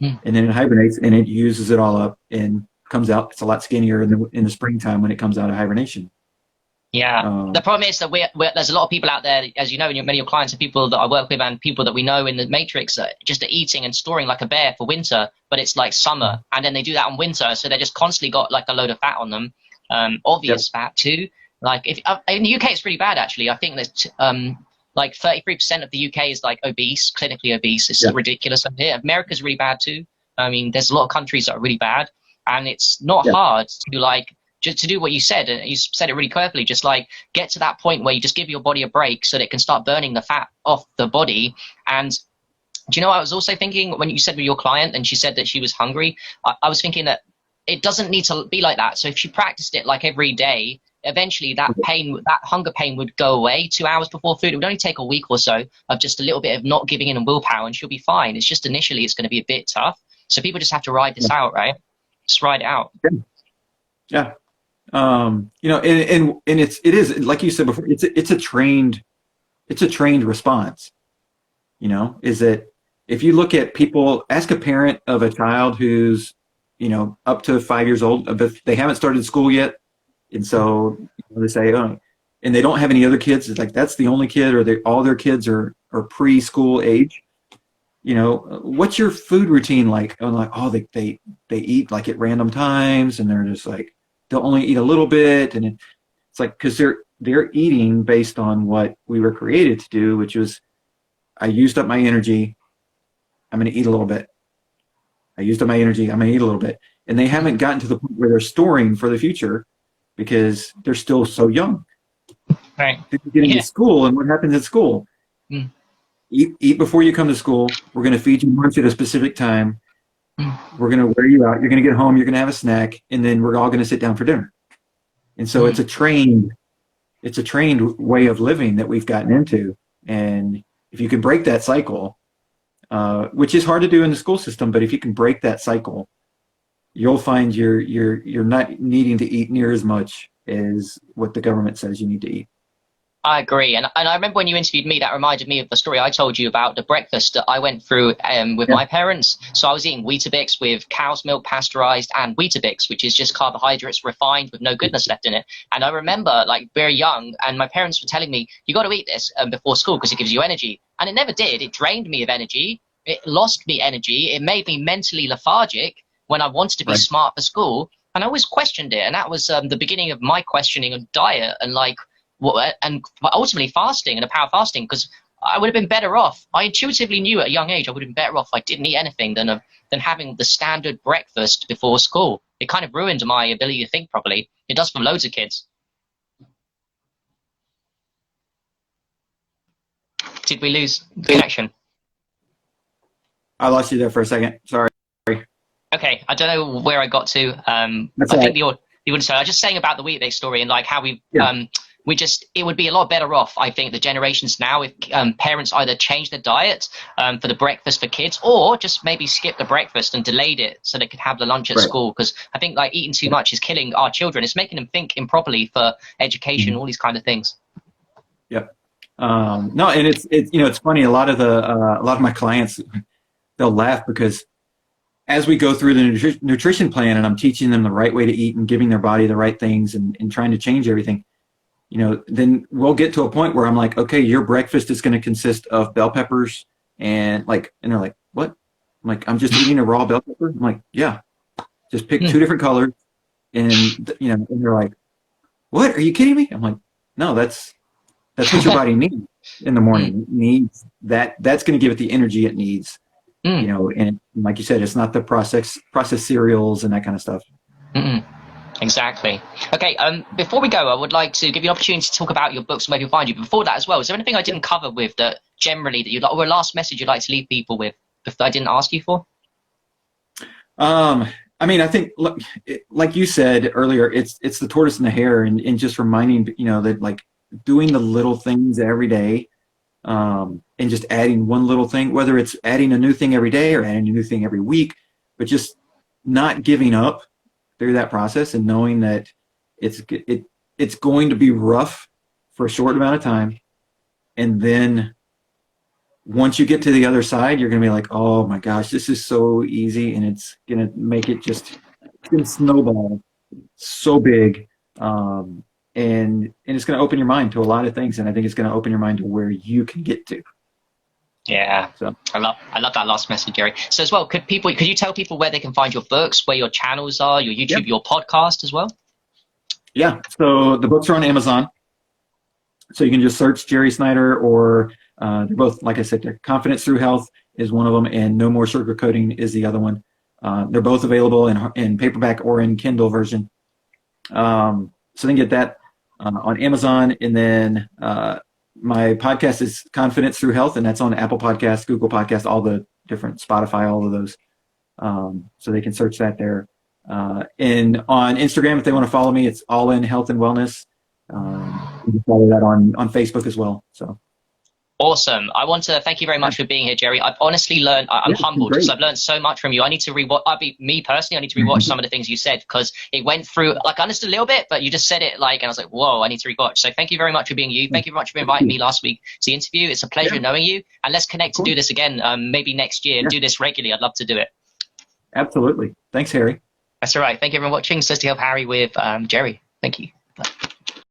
And then it hibernates and it uses it all up and comes out. It's a lot skinnier in the springtime when it comes out of hibernation. Yeah. The problem is that there's a lot of people out there, as you know, many of your clients are people that I work with and people that we know in the Matrix that just are eating and storing like a bear for winter, but it's like summer. And then they do that in winter. So they just constantly got like a load of fat on them. Obvious fat too. Like in the UK, it's pretty bad, actually. I think that like 33% of the UK is like obese, clinically obese. It's ridiculous. And here, America's really bad too. I mean, there's a lot of countries that are really bad, and it's not hard to like just to do what you said, and you said it really carefully. Just like get to that point where you just give your body a break so that it can start burning the fat off the body. And do you know, I was also thinking when you said with your client, and she said that she was hungry. I was thinking that it doesn't need to be like that. So if she practiced it like every day, eventually that hunger pain would go away 2 hours before food. It would only take a week or so of just a little bit of not giving in and willpower, and she'll be fine. It's just initially it's going to be a bit tough. So people just have to ride this out, right? Just ride it out. Yeah. And it is, like you said before, it's a trained response. Is that if you look at people, ask a parent of a child who's, up to 5 years old, but they haven't started school yet. And so they say, oh, and they don't have any other kids. It's like, that's the only kid, or all their kids are preschool age. what's your food routine like? I'm like, oh, they eat like at random times, and they're just like, they'll only eat a little bit, and it's like, because they're eating based on what we were created to do, which was, I used up my energy, I'm going to eat a little bit. I used up my energy, I'm going to eat a little bit. And they haven't gotten to the point where they're storing for the future because they're still so young. Right. They get into school, and what happens at school? Mm. Eat before you come to school. We're going to feed you lunch at a specific time. We're going to wear you out. You're going to get home. You're going to have a snack, and then we're all going to sit down for dinner. And so it's a trained way of living that we've gotten into. And if you can break that cycle, which is hard to do in the school system, but if you can break that cycle, you'll find you're not needing to eat near as much as what the government says you need to eat. I agree. And I remember when you interviewed me, that reminded me of the story I told you about the breakfast that I went through with my parents. So I was eating Weetabix with cow's milk, pasteurized, and Weetabix, which is just carbohydrates refined with no goodness left in it. And I remember, like, very young, and my parents were telling me, you got to eat this before school because it gives you energy. And it never did. It drained me of energy. It lost me energy. It made me mentally lethargic when I wanted to be smart for school. And I always questioned it. And that was the beginning of my questioning of diet and, like, and ultimately fasting and the power of fasting, because I would have been better off. I intuitively knew at a young age I would have been better off if I didn't eat anything than having the standard breakfast before school. It kind of ruined my ability to think properly. It does for loads of kids. Did we lose connection? I lost you there for a second. Sorry. Okay, I don't know where I got to. I think the audience. I was just saying about the Weetabix story and like how it would be a lot better off, I think, the generations now if parents either change their diet for the breakfast for kids, or just maybe skip the breakfast and delayed it so they could have the lunch at school. Because I think like eating too much is killing our children. It's making them think improperly for education, all these kind of things. Yep. No, and it's funny. A lot of my clients, they'll laugh because as we go through the nutrition plan and I'm teaching them the right way to eat and giving their body the right things and trying to change everything, then we'll get to a point where I'm like, okay, your breakfast is going to consist of bell peppers and they're like, what? I'm like, I'm just eating a raw bell pepper. I'm like, yeah, just pick two different colors. And, and they're like, what? Are you kidding me? I'm like, no, that's what your body needs in the morning. It needs that. That's going to give it the energy it needs. And like you said, it's not the processed cereals and that kind of stuff. Exactly. Okay, before we go, I would like to give you an opportunity to talk about your books and where you find you. But before that as well, is there anything I didn't cover with that generally that you'd like, or a last message you'd like to leave people with that I didn't ask you for? I mean, I think, like you said earlier, it's the tortoise and the hare, and just reminding, that like doing the little things every day, and just adding one little thing, whether it's adding a new thing every day or adding a new thing every week, but just not giving up through that process and knowing that it's going to be rough for a short amount of time. And then once you get to the other side, you're going to be like, oh my gosh, this is so easy. And it's going to make it it's going to snowball so big. And it's going to open your mind to a lot of things. And I think it's going to open your mind to where you can get to. Yeah, so I love that last message, Jerry. So as well, could you tell people where they can find your books, where your channels are, your YouTube, your podcast as well? Yeah, so the books are on Amazon. So you can just search Jerry Snider, or they're both, like I said, they're Confidence Through Health is one of them, and No More Sugarcoating is the other one. They're both available in paperback or in Kindle version. So then get that on Amazon, and then my podcast is Confidence Through Health, and that's on Apple Podcasts, Google Podcasts, all the different, Spotify, all of those. So they can search that there. And on Instagram, if they want to follow me, it's All In Health and Wellness. You can follow that on Facebook as well. So. Awesome. I want to thank you very much for being here, Jerry. I've honestly learned, I'm humbled because I've learned so much from you. I need to rewatch, I need to rewatch some of the things you said, because it went through, like, I understood a little bit, but you just said it and I was like, whoa, I need to rewatch. So thank you very much for being you. Thank you very much for inviting me last week to the interview. It's a pleasure knowing you, and let's connect to do this again, maybe next year, and do this regularly. I'd love to do it. Absolutely. Thanks, Harry. That's all right. Thank you everyone for watching. Says to help Harry with Jerry. Thank you.